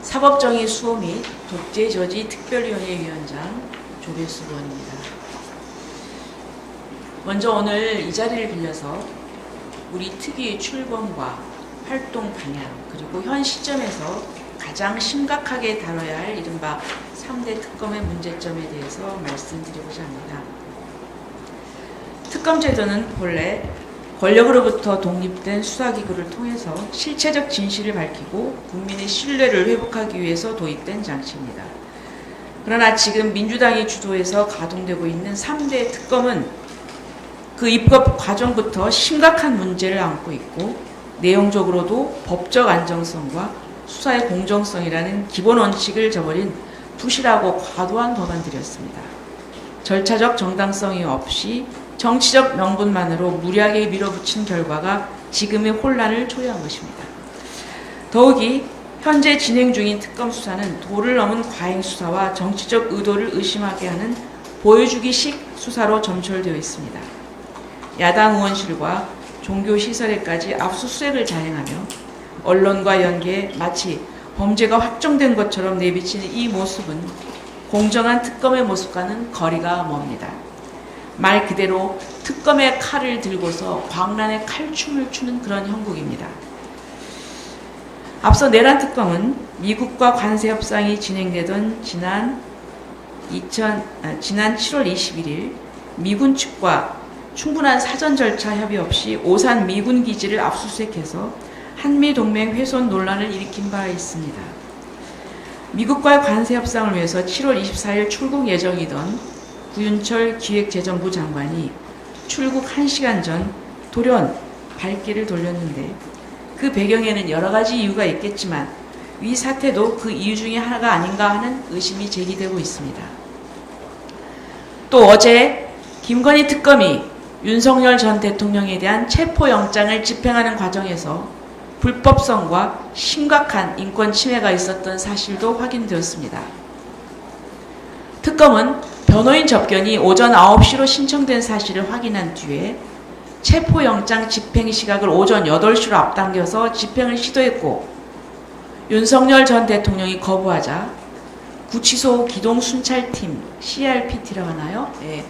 사법정의 수호 및 독재 저지 특별위원회 위원장 조배수 의원입니다. 먼저 오늘 이 자리를 빌려서 우리 특위의 출범과 활동 방향, 그리고 현 시점에서 가장 심각하게 다뤄야 할 이른바 3대 특검의 문제점에 대해서 말씀드리고자 합니다. 특검 제도는 본래 권력으로부터 독립된 수사기구를 통해서 실체적 진실을 밝히고 국민의 신뢰를 회복하기 위해서 도입된 장치입니다. 그러나 지금 민주당이 주도해서 가동되고 있는 3대 특검은 그 입법 과정부터 심각한 문제를 안고 있고 내용적으로도 법적 안정성과 수사의 공정성이라는 기본 원칙을 저버린 부실하고 과도한 법안들이었습니다. 절차적 정당성이 없이 정치적 명분만으로 무리하게 밀어붙인 결과가 지금의 혼란을 초래한 것입니다. 더욱이 현재 진행 중인 특검 수사는 도를 넘은 과잉 수사와 정치적 의도를 의심하게 하는 보여주기식 수사로 점철되어 있습니다. 야당 의원실과 종교시설에까지 압수수색을 자행하며 언론과 연계해 마치 범죄가 확정된 것처럼 내비치는 이 모습은 공정한 특검의 모습과는 거리가 멉니다. 말 그대로 특검의 칼을 들고서 광란의 칼춤을 추는 그런 형국입니다. 앞서 내란 특검은 미국과 관세 협상이 진행되던 지난 7월 21일 미군 측과 충분한 사전 절차 협의 없이 오산 미군 기지를 압수수색해서 한미동맹 훼손 논란을 일으킨 바 있습니다. 미국과의 관세 협상을 위해서 7월 24일 출국 예정이던 구윤철 기획재정부 장관이 출국 1시간 전 돌연 발길을 돌렸는데 그 배경에는 여러 가지 이유가 있겠지만 이 사태도 그 이유 중에 하나가 아닌가 하는 의심이 제기되고 있습니다. 또 어제 김건희 특검이 윤석열 전 대통령에 대한 체포영장을 집행하는 과정에서 불법성과 심각한 인권 침해가 있었던 사실도 확인되었습니다. 특검은 변호인 접견이 오전 9시로 신청된 사실을 확인한 뒤에 체포영장 집행 시각을 오전 8시로 앞당겨서 집행을 시도했고 윤석열 전 대통령이 거부하자 구치소 기동순찰팀 CRPT라고 하나요? 네.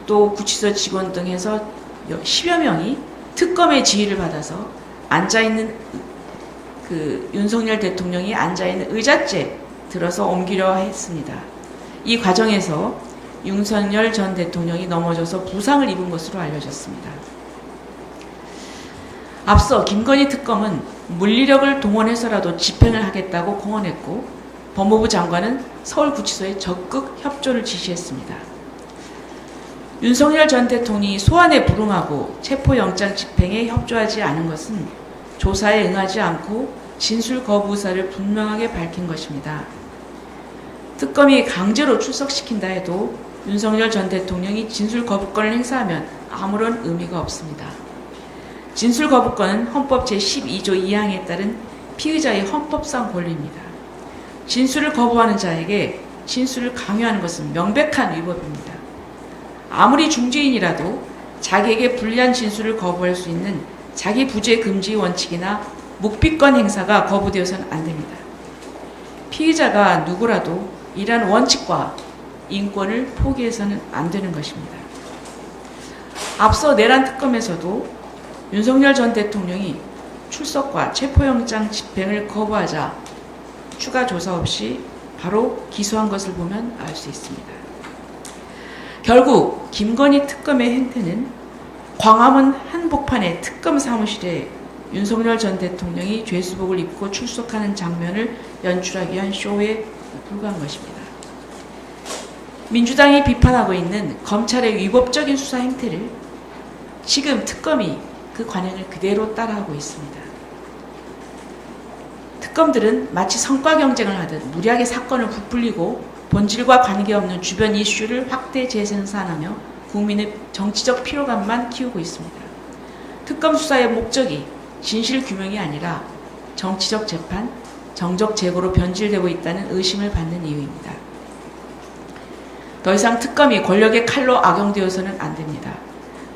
또 구치소 직원 등 해서 10여 명이 특검의 지휘를 받아서 앉아있는 윤석열 대통령이 앉아있는 의자째 들어서 옮기려 했습니다. 이 과정에서 윤석열 전 대통령이 넘어져서 부상을 입은 것으로 알려졌습니다. 앞서 김건희 특검은 물리력을 동원해서라도 집행을 하겠다고 공언했고 법무부 장관은 서울구치소에 적극 협조를 지시했습니다. 윤석열 전 대통령이 소환에 불응하고 체포영장 집행에 협조하지 않은 것은 조사에 응하지 않고 진술 거부 의사를 분명하게 밝힌 것입니다. 특검이 강제로 출석시킨다 해도 윤석열 전 대통령이 진술 거부권을 행사하면 아무런 의미가 없습니다. 진술 거부권은 헌법 제12조 2항에 따른 피의자의 헌법상 권리입니다. 진술을 거부하는 자에게 진술을 강요하는 것은 명백한 위법입니다. 아무리 중죄인이라도 자기에게 불리한 진술을 거부할 수 있는 자기 부재 금지 원칙이나 묵비권 행사가 거부되어서는 안 됩니다. 피의자가 누구라도 이러한 원칙과 인권을 포기해서는 안 되는 것입니다. 앞서 내란 특검에서도 윤석열 전 대통령이 출석과 체포영장 집행을 거부하자 추가 조사 없이 바로 기소한 것을 보면 알 수 있습니다. 결국 김건희 특검의 행태는 광화문 한복판의 특검 사무실에 윤석열 전 대통령이 죄수복을 입고 출석하는 장면을 연출하기 위한 쇼에 불과한 것입니다. 민주당이 비판하고 있는 검찰의 위법적인 수사 행태를 지금 특검이 그 관행을 그대로 따라하고 있습니다. 특검들은 마치 성과 경쟁을 하듯 무리하게 사건을 부풀리고 본질과 관계없는 주변 이슈를 확대 재생산하며 국민의 정치적 피로감만 키우고 있습니다. 특검 수사의 목적이 진실 규명이 아니라 정치적 재판, 정적 제고로 변질되고 있다는 의심을 받는 이유입니다. 더 이상 특검이 권력의 칼로 악용되어서는 안 됩니다.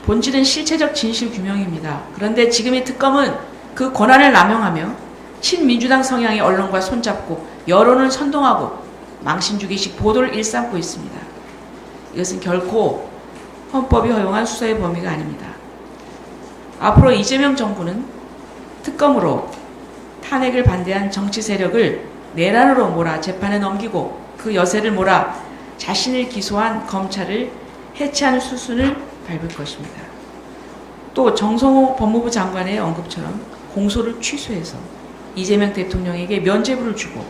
본질은 실체적 진실 규명입니다. 그런데 지금의 특검은 그 권한을 남용하며 친민주당 성향의 언론과 손잡고 여론을 선동하고 망신주기식 보도를 일삼고 있습니다. 이것은 결코 헌법이 허용한 수사의 범위가 아닙니다. 앞으로 이재명 정부는 특검으로 탄핵을 반대한 정치 세력을 내란으로 몰아 재판에 넘기고 그 여세를 몰아 자신을 기소한 검찰을 해체하는 수순을 밟을 것입니다. 또 정성호 법무부 장관의 언급처럼 공소를 취소해서 이재명 대통령에게 면죄부를 주고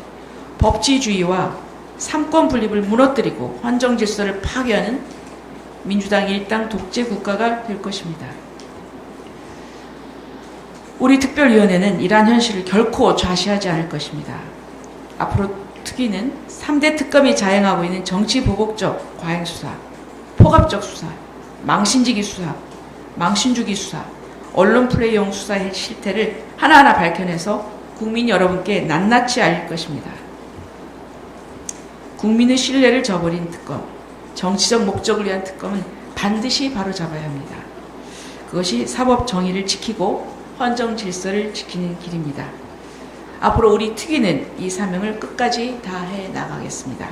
법치주의와 삼권 분립을 무너뜨리고 헌정 질서를 파괴하는 민주당 일당 독재 국가가 될 것입니다. 우리 특별위원회는 이러한 현실을 결코 좌시하지 않을 것입니다. 앞으로 특위는 3대 특검이 자행하고 있는 정치 보복적 과잉수사, 포갑적 수사, 망신지기 수사, 망신주기 수사, 언론 플레이용 수사의 실태를 하나하나 밝혀내서 국민 여러분께 낱낱이 알릴 것입니다. 국민의 신뢰를 저버린 특검, 정치적 목적을 위한 특검은 반드시 바로잡아야 합니다. 그것이 사법 정의를 지키고 헌정 질서를 지키는 길입니다. 앞으로 우리 특위는 이 사명을 끝까지 다해 나가겠습니다.